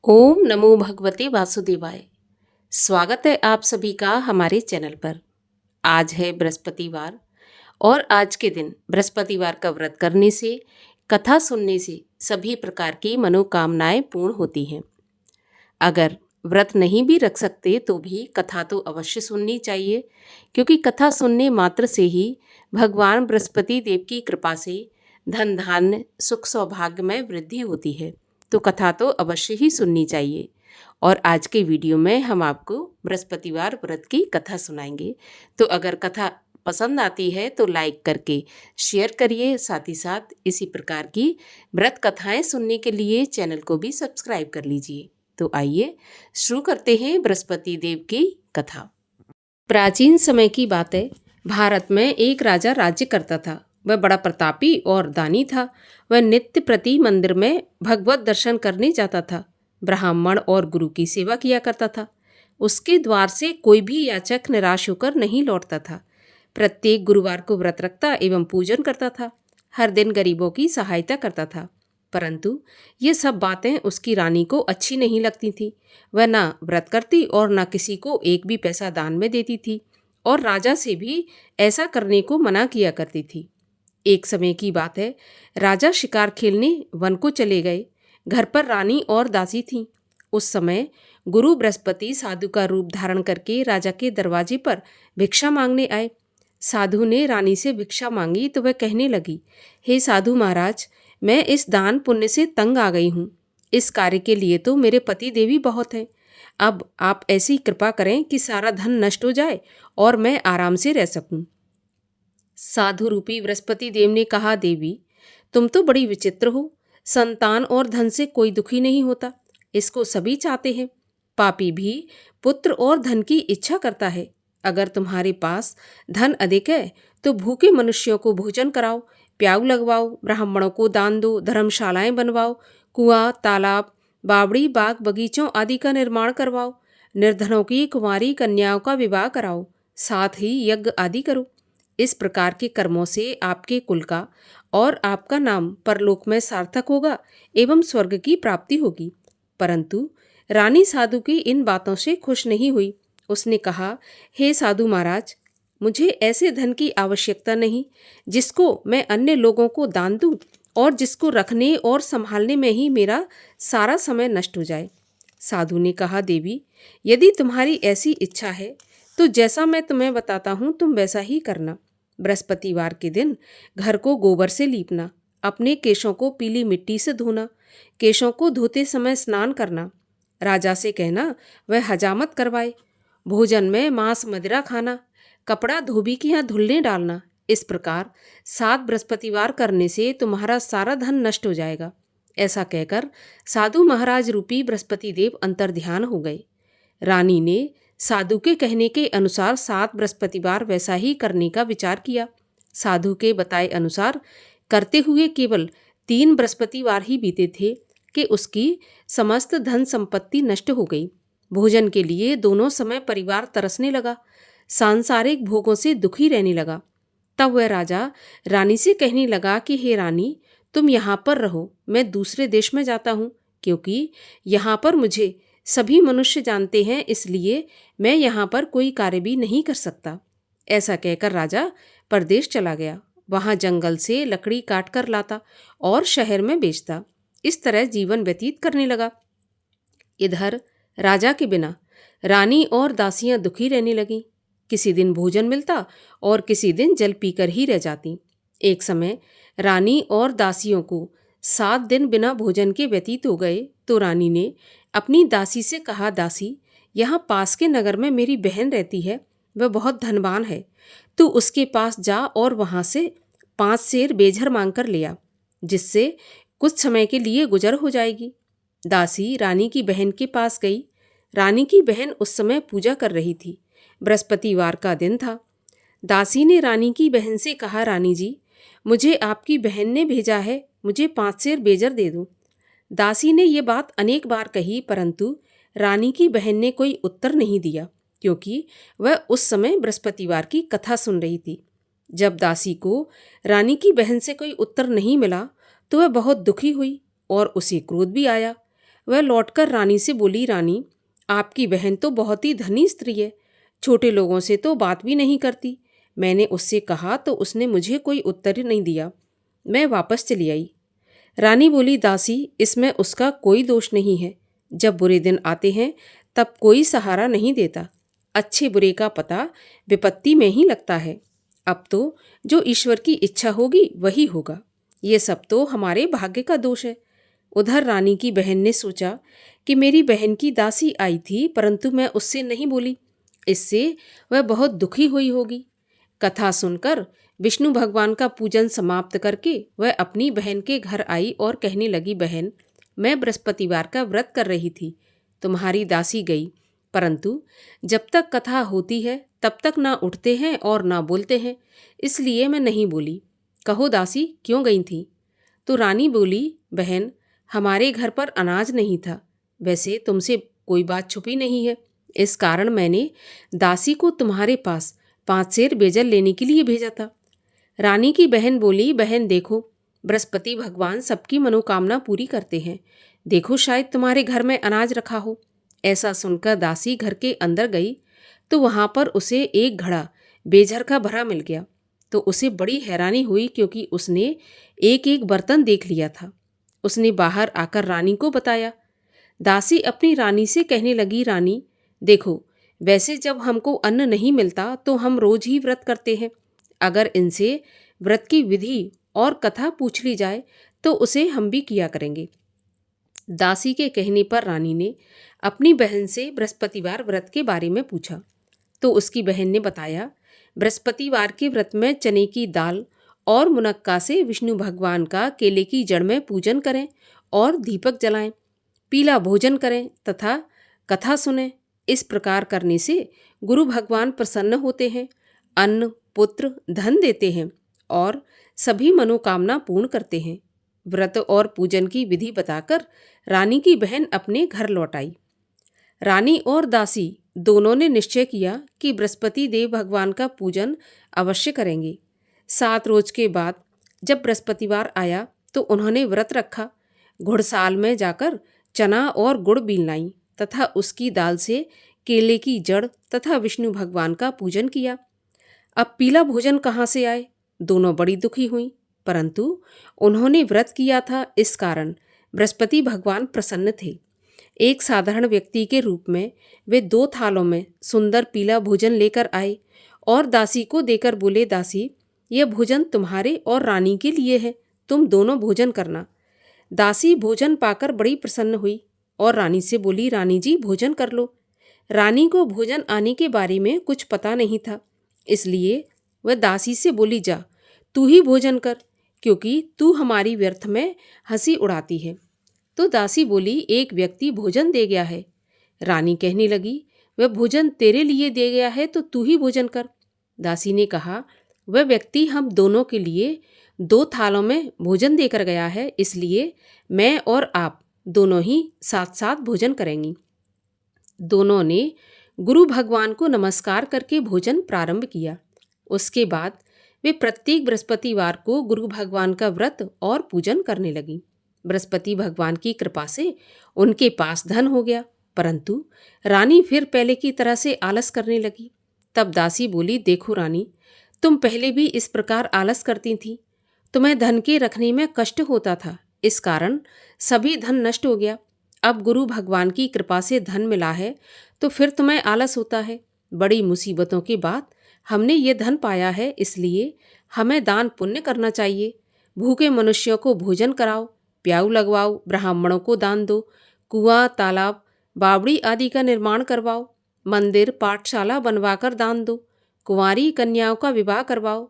ओम नमो भगवते वासुदेवाय। स्वागत है आप सभी का हमारे चैनल पर। आज है बृहस्पतिवार और आज के दिन बृहस्पतिवार का व्रत करने से, कथा सुनने से सभी प्रकार की मनोकामनाएं पूर्ण होती हैं। अगर व्रत नहीं भी रख सकते तो भी कथा तो अवश्य सुननी चाहिए, क्योंकि कथा सुनने मात्र से ही भगवान बृहस्पति देव की कृपा से धन धान्य सुख सौभाग्य में वृद्धि होती है। तो कथा तो अवश्य ही सुननी चाहिए। और आज के वीडियो में हम आपको बृहस्पतिवार व्रत की कथा सुनाएंगे। तो अगर कथा पसंद आती है तो लाइक करके शेयर करिए, साथ ही साथ इसी प्रकार की व्रत कथाएं सुनने के लिए चैनल को भी सब्सक्राइब कर लीजिए। तो आइए शुरू करते हैं बृहस्पति देव की कथा। प्राचीन समय की बात है। भारत में एक राजा राज्य करता था। वह बड़ा प्रतापी और दानी था। वह नित्य प्रति मंदिर में भगवत दर्शन करने जाता था। ब्राह्मण और गुरु की सेवा किया करता था। उसके द्वार से कोई भी याचक निराश होकर नहीं लौटता था। प्रत्येक गुरुवार को व्रत रखता एवं पूजन करता था। हर दिन गरीबों की सहायता करता था। परंतु ये सब बातें उसकी रानी को अच्छी नहीं लगती थी। वह ना व्रत करती और ना किसी को एक भी पैसा दान में देती थी, और राजा से भी ऐसा करने को मना किया करती थी। एक समय की बात है। राजा शिकार खेलने वन को चले गए। घर पर रानी और दासी थीं। उस समय गुरु बृहस्पति साधु का रूप धारण करके राजा के दरवाजे पर भिक्षा मांगने आए। साधु ने रानी से भिक्षा मांगी तो वह कहने लगी, हे साधु महाराज, मैं इस दान पुण्य से तंग आ गई हूँ। इस कार्य के लिए तो मेरे पति देवी बहुत हैं। अब आप ऐसी कृपा करें कि सारा धन नष्ट हो जाए और मैं आराम से रह सकूं। साधु रूपी बृहस्पति देव ने कहा, देवी, तुम तो बड़ी विचित्र हो। संतान और धन से कोई दुखी नहीं होता, इसको सभी चाहते हैं। पापी भी पुत्र और धन की इच्छा करता है। अगर तुम्हारे पास धन अधिक है तो भूखे मनुष्यों को भोजन कराओ, प्याऊ लगवाओ, ब्राह्मणों को दान दो, धर्मशालाएं बनवाओ, कुआं, तालाब, बावड़ी, बाग, बगीचों आदि का निर्माण करवाओ, निर्धनों की कुंवारी कन्याओं का विवाह कराओ, साथ ही यज्ञ आदि करो। इस प्रकार के कर्मों से आपके कुल का और आपका नाम परलोक में सार्थक होगा एवं स्वर्ग की प्राप्ति होगी। परंतु रानी साधु की इन बातों से खुश नहीं हुई। उसने कहा, हे साधु महाराज, मुझे ऐसे धन की आवश्यकता नहीं जिसको मैं अन्य लोगों को दान दूं और जिसको रखने और संभालने में ही मेरा सारा समय नष्ट हो जाए। साधु ने कहा, देवी, यदि तुम्हारी ऐसी इच्छा है तो जैसा मैं तुम्हें बताता हूँ तुम वैसा ही करना। बृहस्पतिवार के दिन घर को गोबर से लीपना, अपने केशों को पीली मिट्टी से धोना, केशों को धोते समय स्नान करना, राजा से कहना वह हजामत करवाए, भोजन में मांस मदिरा खाना, कपड़ा धोबी के यहाँ धुलने डालना। इस प्रकार 7 बृहस्पतिवार करने से तुम्हारा सारा धन नष्ट हो जाएगा। ऐसा कहकर साधु महाराज रूपी बृहस्पति देव अंतर्ध्यान हो गए। रानी ने साधु के कहने के अनुसार 7 बृहस्पतिवार वैसा ही करने का विचार किया। साधु के बताए अनुसार करते हुए केवल 3 बृहस्पतिवार ही बीते थे कि उसकी समस्त धन संपत्ति नष्ट हो गई। भोजन के लिए दोनों समय परिवार तरसने लगा, सांसारिक भोगों से दुखी रहने लगा। तब वह राजा रानी से कहने लगा कि हे रानी, तुम यहाँ पर रहो, मैं दूसरे देश में जाता हूँ, क्योंकि यहाँ पर मुझे सभी मनुष्य जानते हैं, इसलिए मैं यहाँ पर कोई कार्य भी नहीं कर सकता। ऐसा कहकर राजा परदेश चला गया। वहाँ जंगल से लकड़ी काट कर लाता और शहर में बेचता। इस तरह जीवन व्यतीत करने लगा। इधर राजा के बिना रानी और दासियां दुखी रहने लगीं। किसी दिन भोजन मिलता और किसी दिन जल पीकर ही रह जाती। एक समय रानी और दासियों को 7 दिन बिना भोजन के व्यतीत हो गए तो रानी ने अपनी दासी से कहा, दासी, यहाँ पास के नगर में मेरी बहन रहती है, वह बहुत धनवान है। तू उसके पास जा और वहाँ से 5 सेर बेझर मांग कर ले आ, जिससे कुछ समय के लिए गुजर हो जाएगी। दासी रानी की बहन के पास गई। रानी की बहन उस समय पूजा कर रही थी। बृहस्पतिवार का दिन था। दासी ने रानी की बहन से कहा, रानी जी, मुझे आपकी बहन ने भेजा है, मुझे 5 सेर बेजर दे दो। दासी ने ये बात अनेक बार कही, परंतु रानी की बहन ने कोई उत्तर नहीं दिया, क्योंकि वह उस समय बृहस्पतिवार की कथा सुन रही थी। जब दासी को रानी की बहन से कोई उत्तर नहीं मिला तो वह बहुत दुखी हुई और उसे क्रोध भी आया। वह लौटकर रानी से बोली, रानी, आपकी बहन तो बहुत ही धनी स्त्री है, छोटे लोगों से तो बात भी नहीं करती। मैंने उससे कहा तो उसने मुझे कोई उत्तर नहीं दिया। मैं वापस चली आई। रानी बोली, दासी, इसमें उसका कोई दोष नहीं है। जब बुरे दिन आते हैं तब कोई सहारा नहीं देता। अच्छे बुरे का पता विपत्ति में ही लगता है। अब तो जो ईश्वर की इच्छा होगी वही होगा। ये सब तो हमारे भाग्य का दोष है। उधर रानी की बहन ने सोचा कि मेरी बहन की दासी आई थी, परंतु मैं उससे नहीं बोली, इससे वह बहुत दुखी हुई होगी। कथा सुनकर विष्णु भगवान का पूजन समाप्त करके वह अपनी बहन के घर आई और कहने लगी, बहन, मैं बृहस्पतिवार का व्रत कर रही थी, तुम्हारी दासी गई, परंतु जब तक कथा होती है तब तक ना उठते हैं और ना बोलते हैं, इसलिए मैं नहीं बोली। कहो दासी, क्यों गई थी? तो रानी बोली, बहन, हमारे घर पर अनाज नहीं था। वैसे तुमसे कोई बात छुपी नहीं है, इस कारण मैंने दासी को तुम्हारे पास 5 सेर बेजल लेने के लिए भेजा था। रानी की बहन बोली, बहन देखो, बृहस्पति भगवान सबकी मनोकामना पूरी करते हैं। देखो, शायद तुम्हारे घर में अनाज रखा हो। ऐसा सुनकर दासी घर के अंदर गई तो वहाँ पर उसे एक घड़ा बेझर का भरा मिल गया। तो उसे बड़ी हैरानी हुई, क्योंकि उसने एक एक बर्तन देख लिया था। उसने बाहर आकर रानी को बताया। दासी अपनी रानी से कहने लगी, रानी देखो, वैसे जब हमको अन्न नहीं मिलता तो हम रोज ही व्रत करते हैं। अगर इनसे व्रत की विधि और कथा पूछ ली जाए तो उसे हम भी किया करेंगे। दासी के कहने पर रानी ने अपनी बहन से बृहस्पतिवार व्रत के बारे में पूछा तो उसकी बहन ने बताया, बृहस्पतिवार के व्रत में चने की दाल और मुनक्का से विष्णु भगवान का केले की जड़ में पूजन करें और दीपक जलाएं, पीला भोजन करें तथा कथा सुनें। इस प्रकार करने से गुरु भगवान प्रसन्न होते हैं, अन्न, पुत्र, धन देते हैं और सभी मनोकामना पूर्ण करते हैं। व्रत और पूजन की विधि बताकर रानी की बहन अपने घर लौट आई। रानी और दासी दोनों ने निश्चय किया कि बृहस्पति देव भगवान का पूजन अवश्य करेंगे। 7 रोज के बाद जब बृहस्पतिवार आया तो उन्होंने व्रत रखा। घुड़साल में जाकर चना और गुड़ बीन लाई तथा उसकी दाल से केले की जड़ तथा विष्णु भगवान का पूजन किया। अब पीला भोजन कहाँ से आए? दोनों बड़ी दुखी हुई, परंतु उन्होंने व्रत किया था, इस कारण बृहस्पति भगवान प्रसन्न थे। एक साधारण व्यक्ति के रूप में वे 2 थालों में सुंदर पीला भोजन लेकर आए और दासी को देकर बोले, दासी, यह भोजन तुम्हारे और रानी के लिए है, तुम दोनों भोजन करना। दासी भोजन पाकर बड़ी प्रसन्न हुई और रानी से बोली, रानी जी, भोजन कर लो। रानी को भोजन आने के बारे में कुछ पता नहीं था, इसलिए वह दासी से बोली, जा तू ही भोजन कर, क्योंकि तू हमारी व्यर्थ में हंसी उड़ाती है। तो दासी बोली, एक व्यक्ति भोजन दे गया है। रानी कहने लगी, वह भोजन तेरे लिए दे गया है तो तू ही भोजन कर। दासी ने कहा, वह व्यक्ति हम दोनों के लिए 2 थालों में भोजन देकर गया है, इसलिए मैं और आप दोनों ही साथ साथ भोजन करेंगी। दोनों ने गुरु भगवान को नमस्कार करके भोजन प्रारंभ किया। उसके बाद वे प्रत्येक बृहस्पतिवार को गुरु भगवान का व्रत और पूजन करने लगी। बृहस्पति भगवान की कृपा से उनके पास धन हो गया, परंतु रानी फिर पहले की तरह से आलस करने लगी। तब दासी बोली, देखो रानी, तुम पहले भी इस प्रकार आलस करती थी, तुम्हें धन के रखने में कष्ट होता था, इस कारण सभी धन नष्ट हो गया। अब गुरु भगवान की कृपा से धन मिला है तो फिर तुम्हें आलस होता है। बड़ी मुसीबतों के बाद हमने ये धन पाया है, इसलिए हमें दान पुण्य करना चाहिए। भूखे मनुष्यों को भोजन कराओ, प्याऊ लगवाओ, ब्राह्मणों को दान दो, कुआं, तालाब, बावड़ी आदि का निर्माण करवाओ, मंदिर, पाठशाला बनवाकर दान दो, कुंवारी कन्याओं का विवाह करवाओ।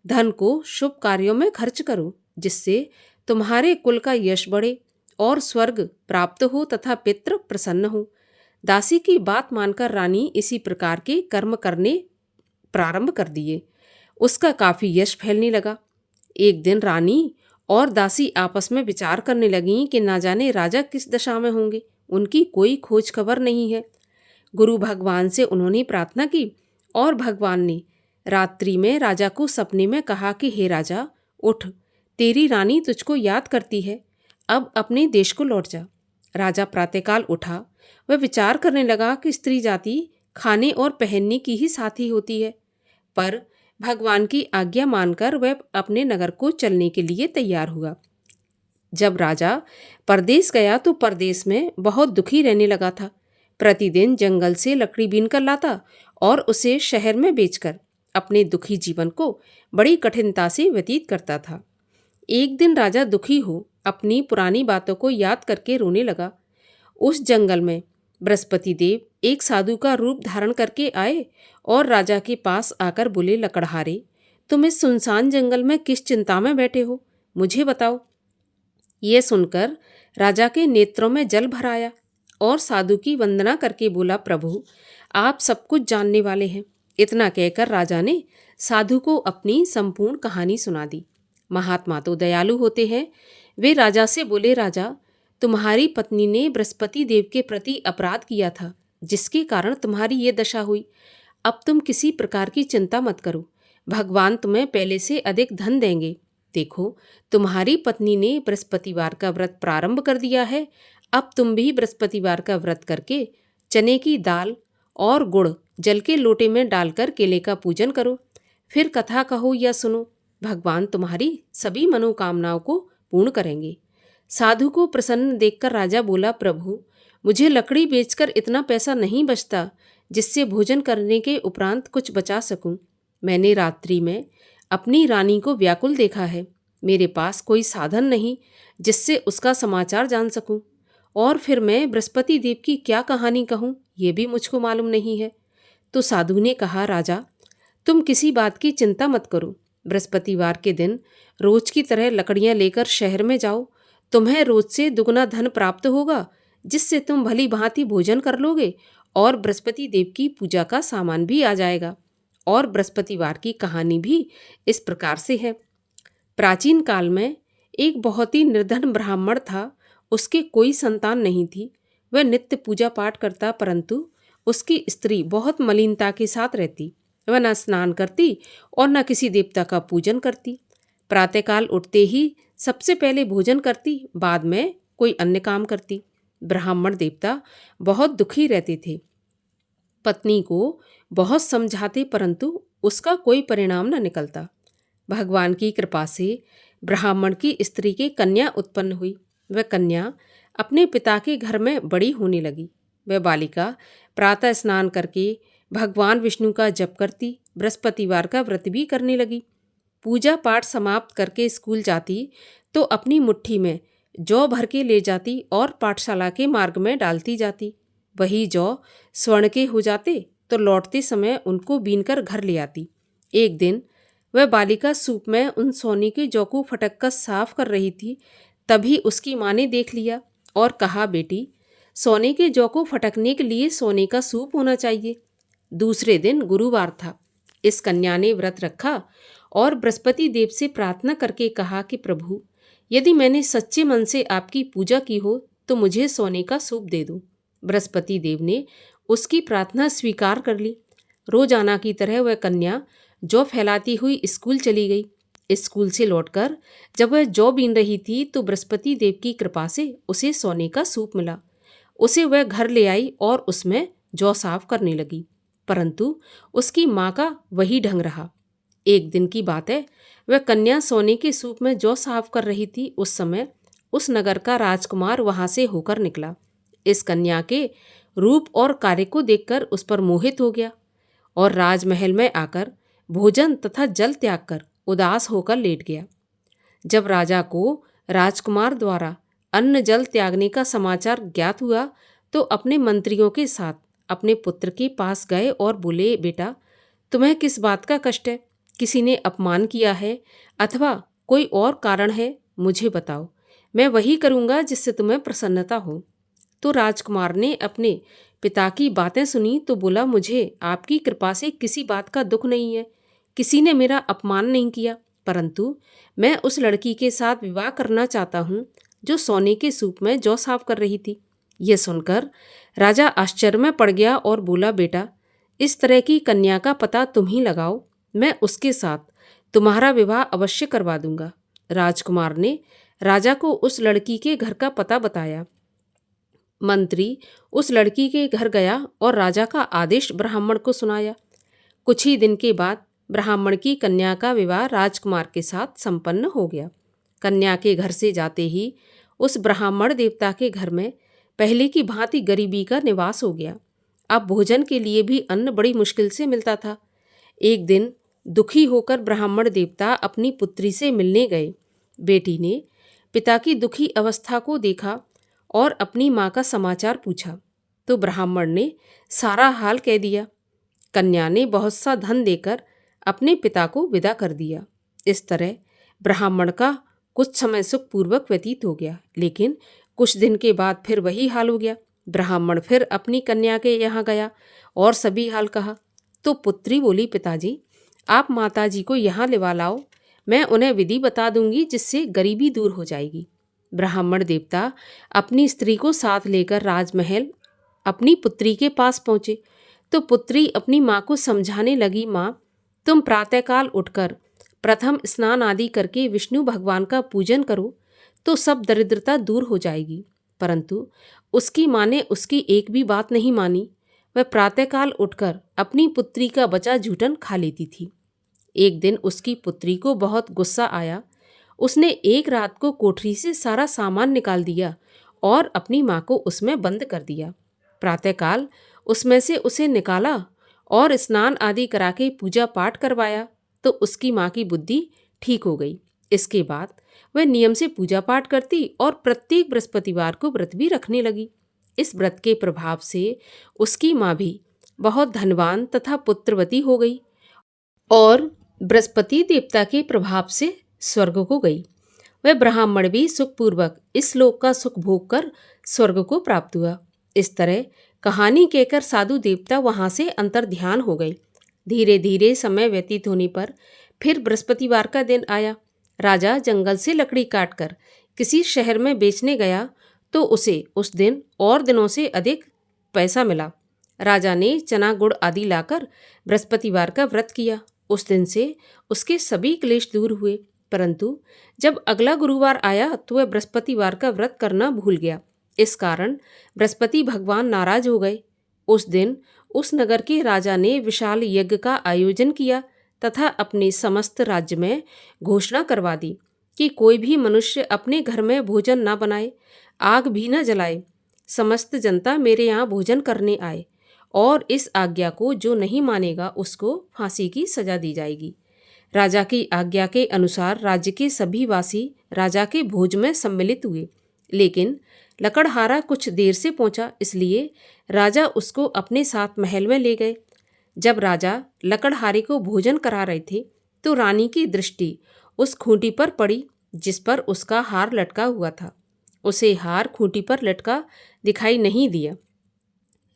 धन को शुभ कार्यों में खर्च करो, जिससे तुम्हारे कुल का यश बढ़े और स्वर्ग प्राप्त हो तथा पितृ प्रसन्न हो। दासी की बात मानकर रानी इसी प्रकार के कर्म करने प्रारंभ कर दिए। उसका काफी यश फैलने लगा। एक दिन रानी और दासी आपस में विचार करने लगीं कि ना जाने राजा किस दशा में होंगे, उनकी कोई खोज खबर नहीं है। गुरु भगवान से उन्होंने प्रार्थना की और भगवान ने रात्रि में राजा को सपने में कहा कि हे राजा, उठ, तेरी रानी तुझको याद करती है, अब अपने देश को लौट जा। राजा प्रातःकाल उठा। वह विचार करने लगा कि स्त्री जाति खाने और पहनने की ही साथी होती है, पर भगवान की आज्ञा मानकर वह अपने नगर को चलने के लिए तैयार हुआ। जब राजा परदेश गया तो परदेश में बहुत दुखी रहने लगा था। प्रतिदिन जंगल से लकड़ी बीन कर लाता और उसे शहर में बेचकर अपने दुखी जीवन को बड़ी कठिनता से व्यतीत करता था। एक दिन राजा दुखी हो अपनी पुरानी बातों को याद करके रोने लगा। उस जंगल में बृहस्पति देव एक साधु का रूप धारण करके आए और राजा के पास आकर बोले, लकड़हारे, तुम इस सुनसान जंगल में किस चिंता में बैठे हो, मुझे बताओ। ये सुनकर राजा के नेत्रों में जल भर आया और साधु की वंदना करके बोला, प्रभु आप सब कुछ जानने वाले हैं। इतना कहकर राजा ने साधु को अपनी संपूर्ण कहानी सुना दी। महात्मा तो दयालु होते हैं। वे राजा से बोले, राजा तुम्हारी पत्नी ने बृहस्पति देव के प्रति अपराध किया था, जिसके कारण तुम्हारी ये दशा हुई। अब तुम किसी प्रकार की चिंता मत करो, भगवान तुम्हें पहले से अधिक धन देंगे। देखो, तुम्हारी पत्नी ने बृहस्पतिवार का व्रत प्रारंभ कर दिया है। अब तुम भी बृहस्पतिवार का व्रत करके चने की दाल और गुड़ जल के लोटे में डालकर केले का पूजन करो। फिर कथा कहो या सुनो, भगवान तुम्हारी सभी मनोकामनाओं को पूर्ण करेंगे। साधु को प्रसन्न देखकर राजा बोला, प्रभु मुझे लकड़ी बेचकर इतना पैसा नहीं बचता जिससे भोजन करने के उपरांत कुछ बचा सकूं। मैंने रात्रि में अपनी रानी को व्याकुल देखा है। मेरे पास कोई साधन नहीं जिससे उसका समाचार जान सकूं, और फिर मैं बृहस्पति देव की क्या कहानी कहूं, ये भी मुझको मालूम नहीं है। तो साधु ने कहा, राजा तुम किसी बात की चिंता मत करो। बृहस्पतिवार के दिन रोज की तरह लकड़ियां लेकर शहर में जाओ। तुम्हें रोज से दुगना धन प्राप्त होगा, जिससे तुम भली भांति भोजन कर लोगे और बृहस्पति देव की पूजा का सामान भी आ जाएगा। और बृहस्पतिवार की कहानी भी इस प्रकार से है। प्राचीन काल में एक बहुत ही निर्धन ब्राह्मण था। उसके कोई संतान नहीं थी। वह नित्य पूजा पाठ करता, परंतु उसकी स्त्री बहुत मलिनता के साथ रहती। वह न स्नान करती और न किसी देवता का पूजन करती। प्रातःकाल उठते ही सबसे पहले भोजन करती, बाद में कोई अन्य काम करती। ब्राह्मण देवता बहुत दुखी रहते थे। पत्नी को बहुत समझाते, परंतु उसका कोई परिणाम न निकलता। भगवान की कृपा से ब्राह्मण की स्त्री की कन्या उत्पन्न हुई। वह कन्या अपने पिता के घर में बड़ी होने लगी। वह बालिका प्रातः स्नान करके भगवान विष्णु का जप करती, बृहस्पतिवार का व्रत भी करने लगी। पूजा पाठ समाप्त करके स्कूल जाती तो अपनी मुट्ठी में जौ भर के ले जाती और पाठशाला के मार्ग में डालती जाती। वही जौ स्वर्ण के हो जाते तो लौटते समय उनको बीनकर घर ले आती। एक दिन वह बालिका सूप में उन सोने के जौ को फटक कर साफ कर रही थी। तभी उसकी माँ ने देख लिया और कहा, बेटी सोने के जौ को फटकने के लिए सोने का सूप होना चाहिए। दूसरे दिन गुरुवार था। इस कन्या ने व्रत रखा और बृहस्पति देव से प्रार्थना करके कहा कि प्रभु, यदि मैंने सच्चे मन से आपकी पूजा की हो तो मुझे सोने का सूप दे दो। बृहस्पति देव ने उसकी प्रार्थना स्वीकार कर ली। रोजाना की तरह वह कन्या जौ फैलाती हुई स्कूल चली गई। स्कूल से लौटकर जब वह जौ बीन रही थी तो बृहस्पति देव की कृपा से उसे सोने का सूप मिला। उसे वह घर ले आई और उसमें जौ साफ करने लगी, परंतु उसकी माँ का वही ढंग रहा। एक दिन की बात है, वह कन्या सोने के सूप में जौ साफ कर रही थी। उस समय उस नगर का राजकुमार वहां से होकर निकला। इस कन्या के रूप और कार्य को देखकर उस पर मोहित हो गया और राजमहल में आकर भोजन तथा जल त्याग कर उदास होकर लेट गया। जब राजा को राजकुमार द्वारा अन्न जल त्यागने का समाचार ज्ञात हुआ तो अपने मंत्रियों के साथ अपने पुत्र के पास गए और बोले, बेटा तुम्हें किस बात का कष्ट है? किसी ने अपमान किया है अथवा कोई और कारण है? मुझे बताओ, मैं वही करूँगा जिससे तुम्हें प्रसन्नता हो। तो राजकुमार ने अपने पिता की बातें सुनी तो बोला, मुझे आपकी कृपा से किसी बात का दुख नहीं है। किसी ने मेरा अपमान नहीं किया, परंतु मैं उस लड़की के साथ विवाह करना चाहता हूँ जो सोने के सूप में जौ साफ कर रही थी। यह सुनकर राजा आश्चर्य में पड़ गया और बोला, बेटा इस तरह की कन्या का पता तुम ही लगाओ, मैं उसके साथ तुम्हारा विवाह अवश्य करवा दूंगा। राजकुमार ने राजा को उस लड़की के घर का पता बताया। मंत्री उस लड़की के घर गया और राजा का आदेश ब्राह्मण को सुनाया। कुछ ही दिन के बाद ब्राह्मण की कन्या का विवाह राजकुमार के साथ संपन्न हो गया। कन्या के घर से जाते ही उस ब्राह्मण देवता के घर में पहले की भांति गरीबी का निवास हो गया। अब भोजन के लिए भी अन्न बड़ी मुश्किल से मिलता था। एक दिन दुखी होकर ब्राह्मण देवता अपनी पुत्री से मिलने गए। बेटी ने पिता की दुखी अवस्था को देखा और अपनी माँ का समाचार पूछा तो ब्राह्मण ने सारा हाल कह दिया। कन्या ने बहुत सा धन देकर अपने पिता को विदा कर दिया। इस तरह ब्राह्मण का कुछ समय सुखपूर्वक व्यतीत हो गया, लेकिन कुछ दिन के बाद फिर वही हाल हो गया। ब्राह्मण फिर अपनी कन्या के यहाँ गया और सभी हाल कहा तो पुत्री बोली, पिताजी आप माताजी को यहाँ लिवा लाओ, मैं उन्हें विधि बता दूंगी जिससे गरीबी दूर हो जाएगी। ब्राह्मण देवता अपनी स्त्री को साथ लेकर राजमहल अपनी पुत्री के पास पहुँचे तो पुत्री अपनी माँ को समझाने लगी, माँ तुम प्रातःकाल उठकर प्रथम स्नान आदि करके विष्णु भगवान का पूजन करो तो सब दरिद्रता दूर हो जाएगी। परंतु उसकी माँ ने उसकी एक भी बात नहीं मानी। वह प्रातःकाल उठकर अपनी पुत्री का बचा जूठन खा लेती थी। एक दिन उसकी पुत्री को बहुत गुस्सा आया। उसने एक रात को कोठरी से सारा सामान निकाल दिया और अपनी माँ को उसमें बंद कर दिया। प्रातःकाल उसमें से उसे निकाला और स्नान आदि करा के पूजा पाठ करवाया तो उसकी माँ की बुद्धि ठीक हो गई। इसके बाद वह नियम से पूजा पाठ करती और प्रत्येक बृहस्पतिवार को व्रत भी रखने लगी। इस व्रत के प्रभाव से उसकी माँ भी बहुत धनवान तथा पुत्रवती हो गई और बृहस्पति देवता के प्रभाव से स्वर्ग को गई। वह ब्राह्मण भी सुखपूर्वक इस लोक का सुख भोग कर स्वर्ग को प्राप्त हुआ। इस तरह कहानी कहकर साधु देवता वहाँ से अंतर्ध्यान हो गए। धीरे धीरे समय व्यतीत होने पर फिर बृहस्पतिवार का दिन आया। राजा जंगल से लकड़ी काटकर किसी शहर में बेचने गया तो उसे उस दिन और दिनों से अधिक पैसा मिला। राजा ने चना गुड़ आदि लाकर बृहस्पतिवार का व्रत किया। उस दिन से उसके सभी क्लेश दूर हुए। परंतु जब अगला गुरुवार आया तो वह बृहस्पतिवार का व्रत करना भूल गया। इस कारण बृहस्पति भगवान नाराज हो गए। उस दिन उस नगर के राजा ने विशाल यज्ञ का आयोजन किया तथा अपने समस्त राज्य में घोषणा करवा दी कि कोई भी मनुष्य अपने घर में भोजन न बनाए, आग भी न जलाए। समस्त जनता मेरे यहाँ भोजन करने आए और इस आज्ञा को जो नहीं मानेगा उसको फांसी की सजा दी जाएगी। राजा की आज्ञा के अनुसार राज्य के सभी वासी राजा के भोज में सम्मिलित हुए, लेकिन लकड़हारा कुछ देर से पहुंचा, इसलिए राजा उसको अपने साथ महल में ले गए। जब राजा लकड़हारे को भोजन करा रहे थे तो रानी की दृष्टि उस खूंटी पर पड़ी जिस पर उसका हार लटका हुआ था। उसे हार खूंटी पर लटका दिखाई नहीं दिया।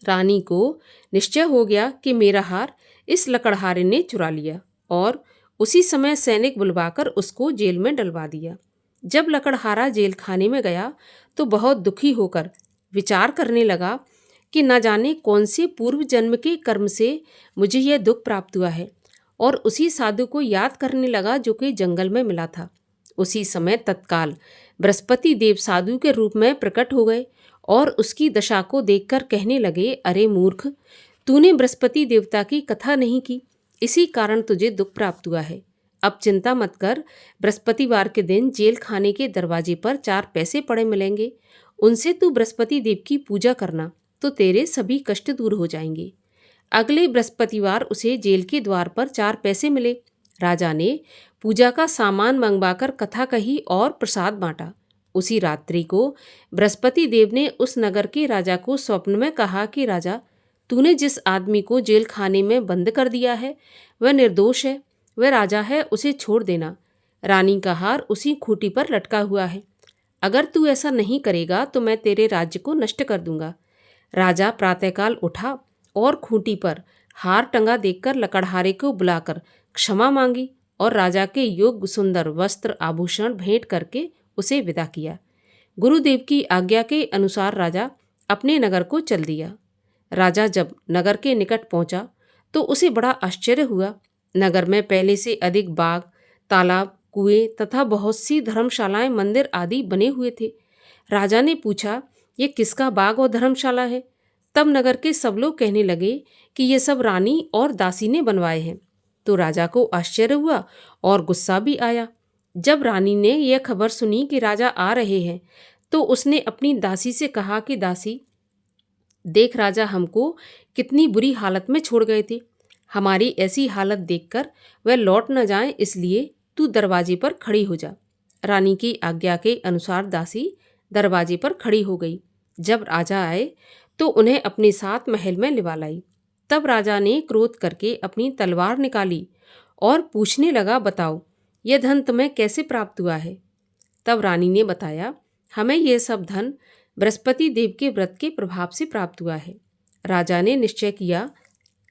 रानी को निश्चय हो गया कि मेरा हार इस लकड़हारे ने चुरा लिया और उसी समय सैनिक बुलवाकर उसको जेल में डलवा दिया। जब लकड़हारा जेल खाने में गया तो बहुत दुखी होकर विचार करने लगा कि न जाने कौन से पूर्व जन्म के कर्म से मुझे यह दुख प्राप्त हुआ है, और उसी साधु को याद करने लगा जो कि जंगल में मिला था। उसी समय तत्काल बृहस्पति देव साधु के रूप में प्रकट हो गए और उसकी दशा को देखकर कहने लगे, अरे मूर्ख, तूने बृहस्पति देवता की कथा नहीं की, इसी कारण तुझे दुख प्राप्त हुआ है। अब चिंता मत कर, बृहस्पतिवार के दिन जेल खाने के दरवाजे पर 4 पैसे पड़े मिलेंगे, उनसे तू बृहस्पति देव की पूजा करना तो तेरे सभी कष्ट दूर हो जाएंगे। अगले बृहस्पतिवार उसे जेल के द्वार पर 4 पैसे मिले। राजा ने पूजा का सामान मंगवाकर कथा कही और प्रसाद बांटा। उसी रात्रि को बृहस्पति देव ने उस नगर के राजा को स्वप्न में कहा कि राजा, तूने जिस आदमी को जेल खाने में बंद कर दिया है वह निर्दोष है, वह राजा है, उसे छोड़ देना। रानी का हार उसी खूंटी पर लटका हुआ है। अगर तू ऐसा नहीं करेगा तो मैं तेरे राज्य को नष्ट कर दूंगा। राजा प्रातःकाल उठा और खूंटी पर हार टंगा देखकर लकड़हारे को बुलाकर क्षमा मांगी और राजा के योग्य सुंदर वस्त्र आभूषण भेंट करके उसे विदा किया। गुरुदेव की आज्ञा के अनुसार राजा अपने नगर को चल दिया। राजा जब नगर के निकट पहुंचा तो उसे बड़ा आश्चर्य हुआ। नगर में पहले से अधिक बाग, तालाब, कुएं तथा बहुत सी धर्मशालाएं, मंदिर आदि बने हुए थे। राजा ने पूछा ये किसका बाग और धर्मशाला है? तब नगर के सब लोग कहने लगे कि ये सब रानी और दासी ने बनवाए हैं। तो राजा को आश्चर्य हुआ और गुस्सा भी आया। जब रानी ने यह खबर सुनी कि राजा आ रहे हैं, तो उसने अपनी दासी से कहा कि दासी, देख राजा हमको कितनी बुरी हालत में छोड़ गए थे। हमारी ऐसी हालत देखकर वह लौट न जाए, इसलिए तू दरवाजे पर खड़ी हो जा। रानी की आज्ञा के अनुसार दासी दरवाजे पर खड़ी हो गई। जब राजा आए तो उन्हें अपने साथ महल में लिवा लाई। तब राजा ने क्रोध करके अपनी तलवार निकाली और पूछने लगा, बताओ यह धन तुम्हें कैसे प्राप्त हुआ है? तब रानी ने बताया, हमें यह सब धन बृहस्पति देव के व्रत के प्रभाव से प्राप्त हुआ है। राजा ने निश्चय किया,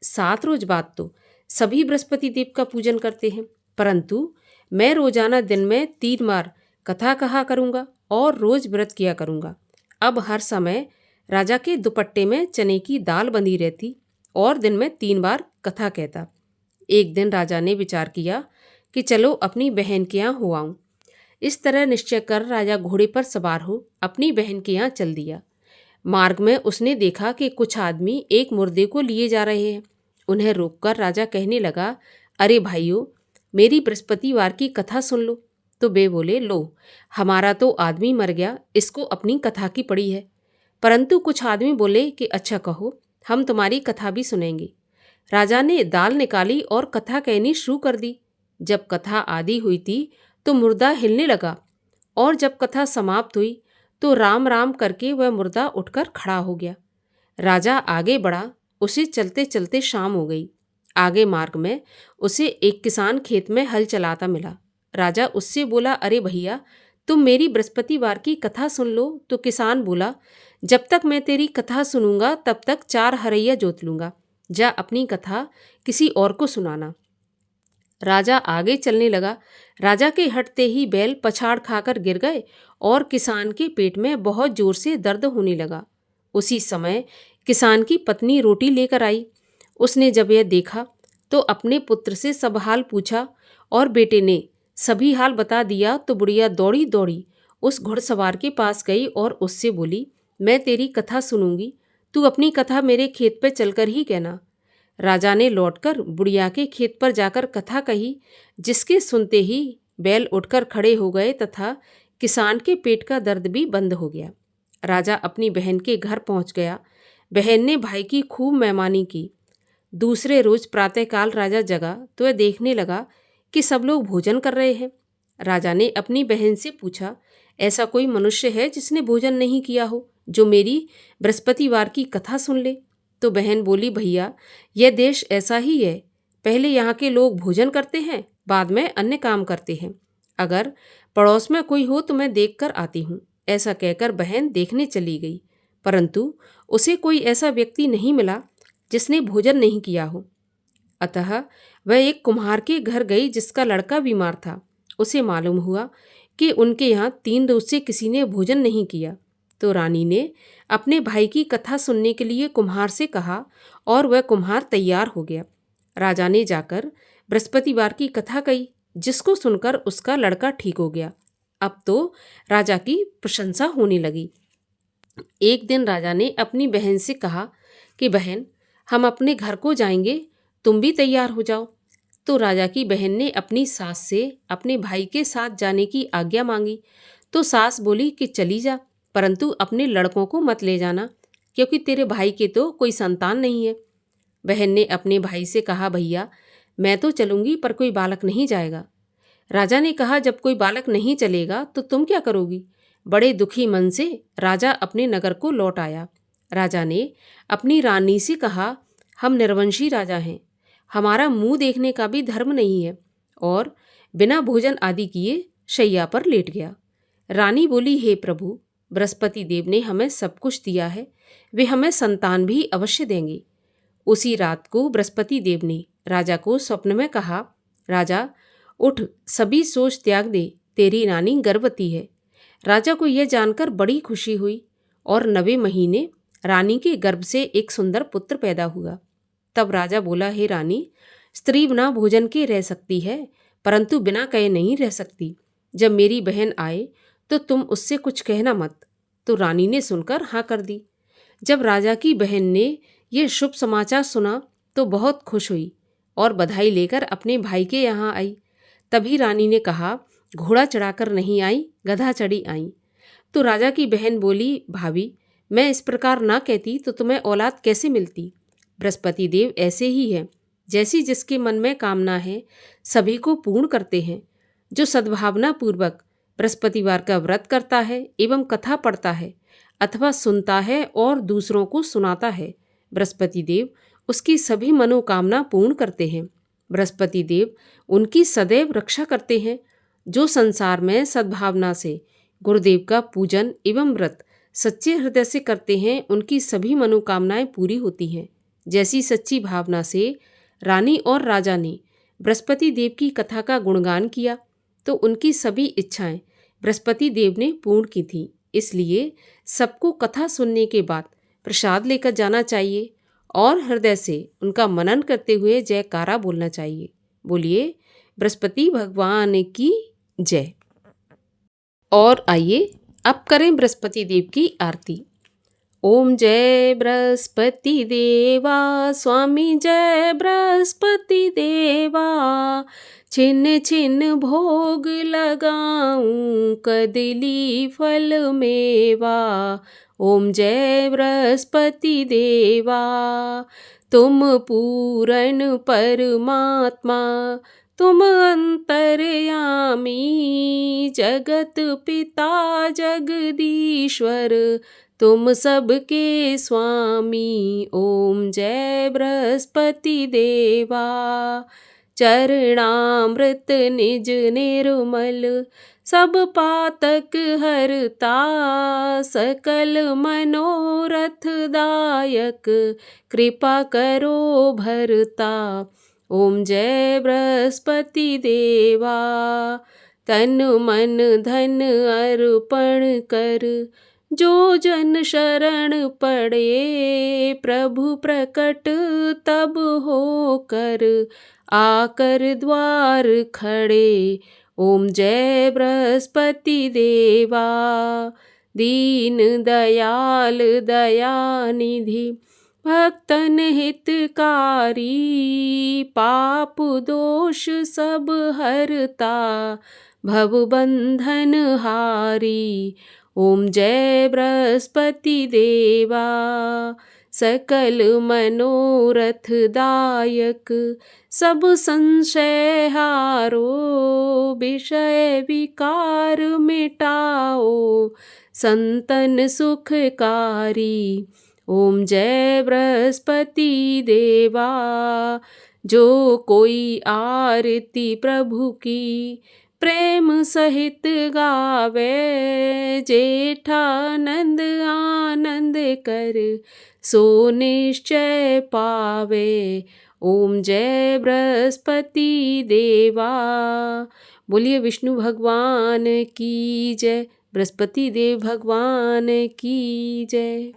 7 रोज बाद तो सभी बृहस्पति देव का पूजन करते हैं, परंतु मैं रोजाना दिन में 3 बार कथा कहा करूँगा और रोज व्रत किया करूँगा। अब हर समय राजा के दुपट्टे में चने की दाल बंधी रहती और दिन में 3 बार कथा कहता। एक दिन राजा ने विचार किया कि चलो अपनी बहन के यहाँ हो आऊँ। इस तरह निश्चय कर राजा घोड़े पर सवार हो अपनी बहन के यहाँ चल दिया। मार्ग में उसने देखा कि कुछ आदमी एक मुर्दे को लिए जा रहे हैं। उन्हें रोककर राजा कहने लगा, अरे भाइयों, मेरी बृहस्पतिवार की कथा सुन लो। तो वे बोले, लो, हमारा तो आदमी मर गया, इसको अपनी कथा की पड़ी है। परंतु कुछ आदमी बोले कि अच्छा कहो, हम तुम्हारी कथा भी सुनेंगे। राजा ने दाल निकाली और कथा कहनी शुरू कर दी। जब कथा आदि हुई थी तो मुर्दा हिलने लगा, और जब कथा समाप्त हुई तो राम राम करके वह मुर्दा उठकर खड़ा हो गया। राजा आगे बढ़ा, उसे चलते चलते शाम हो गई। आगे मार्ग में उसे एक किसान खेत में हल चलाता मिला। राजा उससे बोला, अरे भैया, तुम मेरी बृहस्पतिवार की कथा सुन लो। तो किसान बोला, जब तक मैं तेरी कथा सुनूंगा तब तक 4 हरैया जोत लूंगा। जा अपनी कथा किसी और को सुनाना। राजा आगे चलने लगा। राजा के हटते ही बैल पछाड़ खाकर गिर गए और किसान के पेट में बहुत जोर से दर्द होने लगा। उसी समय किसान की पत्नी रोटी लेकर आई। उसने जब यह देखा तो अपने पुत्र से सब हाल पूछा और बेटे ने सभी हाल बता दिया। तो बुढ़िया दौड़ी दौड़ी उस घुड़सवार के पास गई और उससे बोली, मैं तेरी कथा सुनूंगी, तू अपनी कथा मेरे खेत पर चलकर ही कहना। राजा ने लौटकर बुढ़िया के खेत पर जाकर कथा कही, जिसके सुनते ही बैल उठकर खड़े हो गए तथा किसान के पेट का दर्द भी बंद हो गया। राजा अपनी बहन के घर पहुंच गया। बहन ने भाई की खूब मेहमानी की। दूसरे रोज प्रातःकाल राजा जगा तो वह देखने लगा कि सब लोग भोजन कर रहे हैं। राजा ने अपनी बहन से पूछा, ऐसा कोई मनुष्य है जिसने भोजन नहीं किया हो, जो मेरी बृहस्पतिवार की कथा सुन ले? तो बहन बोली, भैया, यह देश ऐसा ही है। पहले यहाँ के लोग भोजन करते हैं, बाद में अन्य काम करते हैं। अगर पड़ोस में कोई हो तो मैं देख कर आती हूँ। ऐसा कहकर बहन देखने चली गई, परंतु उसे कोई ऐसा व्यक्ति नहीं मिला जिसने भोजन नहीं किया हो। अतः वह एक कुम्हार के घर गई जिसका लड़का बीमार था। उसे मालूम हुआ कि उनके यहाँ 3 रोज से किसी ने भोजन नहीं किया। तो रानी ने अपने भाई की कथा सुनने के लिए कुम्हार से कहा और वह कुम्हार तैयार हो गया। राजा ने जाकर बृहस्पतिवार की कथा कही, जिसको सुनकर उसका लड़का ठीक हो गया। अब तो राजा की प्रशंसा होने लगी। एक दिन राजा ने अपनी बहन से कहा कि बहन, हम अपने घर को जाएंगे, तुम भी तैयार हो जाओ। तो राजा की बहन ने अपनी सास से अपने भाई के साथ जाने की आज्ञा मांगी। तो सास बोली कि चली जा, परंतु अपने लड़कों को मत ले जाना, क्योंकि तेरे भाई के तो कोई संतान नहीं है। बहन ने अपने भाई से कहा, भैया, मैं तो चलूंगी पर कोई बालक नहीं जाएगा। राजा ने कहा, जब कोई बालक नहीं चलेगा तो तुम क्या करोगी? बड़े दुखी मन से राजा अपने नगर को लौट आया। राजा ने अपनी रानी से कहा, हम निर्वंशी राजा हैं, हमारा मुंह देखने का भी धर्म नहीं है, और बिना भोजन आदि किए शैया पर लेट गया। रानी बोली, हे प्रभु, बृहस्पति देव ने हमें सब कुछ दिया है, वे हमें संतान भी अवश्य देंगे। उसी रात को बृहस्पति देव ने राजा को स्वप्न में कहा, राजा उठ, सभी सोच त्याग दे, तेरी रानी गर्भवती है। राजा को यह जानकर बड़ी खुशी हुई और 9वें महीने रानी के गर्भ से एक सुंदर पुत्र पैदा हुआ। तब राजा बोला, हे रानी, स्त्री बिना भोजन के रह सकती है, परंतु बिना कहे नहीं रह सकती। जब मेरी बहन आए तो तुम उससे कुछ कहना मत। तो रानी ने सुनकर हाँ कर दी। जब राजा की बहन ने यह शुभ समाचार सुना तो बहुत खुश हुई और बधाई लेकर अपने भाई के यहाँ आई। तभी रानी ने कहा, घोड़ा चढ़ाकर नहीं आई, गधा चढ़ी आई। तो राजा की बहन बोली, भाभी, मैं इस प्रकार ना कहती तो तुम्हें औलाद कैसे मिलती। बृहस्पति देव ऐसे ही है, जैसी जिसके मन में कामना है सभी को पूर्ण करते हैं। जो सद्भावना पूर्वक बृहस्पतिवार का व्रत करता है एवं कथा पढ़ता है अथवा सुनता है और दूसरों को सुनाता है, बृहस्पति देव उसकी सभी मनोकामना पूर्ण करते हैं। बृहस्पति देव उनकी सदैव रक्षा करते हैं। जो संसार में सद्भावना से गुरुदेव का पूजन एवं व्रत सच्चे हृदय से करते हैं, उनकी सभी मनोकामनाएं पूरी होती हैं। जैसी सच्ची भावना से रानी और राजा ने बृहस्पति देव की कथा का गुणगान किया तो उनकी सभी इच्छाएं बृहस्पति देव ने पूर्ण की थीं। इसलिए सबको कथा सुनने के बाद प्रसाद लेकर जाना चाहिए और हृदय से उनका मनन करते हुए जयकारा बोलना चाहिए। बोलिए बृहस्पति भगवान की जय। और आइए अब करें बृहस्पति देव की आरती। ओम जय बृहस्पति देवा, स्वामी जय बृहस्पति देवा। छिन्न छिन्न भोग लगाऊं, कदली फल मेवा। ओम जय बृहस्पति देवा। तुम पूर्ण परमात्मा, तुम अंतर्यामी, जगत पिता जगदीश्वर, तुम सबके स्वामी। ओम जय बृहस्पति देवा। चरणामृत निज निर्मल, सब पातक हरता, सकल मनोरथ दायक, कृपा करो भरता। ओम जय बृहस्पति देवा। तन मन धन अर्पण कर, जो जन शरण पड़े, प्रभु प्रकट तब होकर, आकर द्वार खड़े। ओम जय बृहस्पति देवा। दीन दयाल दयानिधि, भक्तन हितकारी, पाप दोष सब हरता, भव बंधन हारी। ओम जय बृहस्पति देवा। सकल मनोरथ दायक, सब संशय हारो, विषय विकार मिटाओ, संतन सुखकारी। ओम जय बृहस्पति देवा। जो कोई आरती प्रभु की, प्रेम सहित गावे, जेठानंद आनंद कर, सो निश्चय पावे। ओम जय बृहस्पति देवा। बोलिए विष्णु भगवान की जय, बृहस्पति देव भगवान की जय।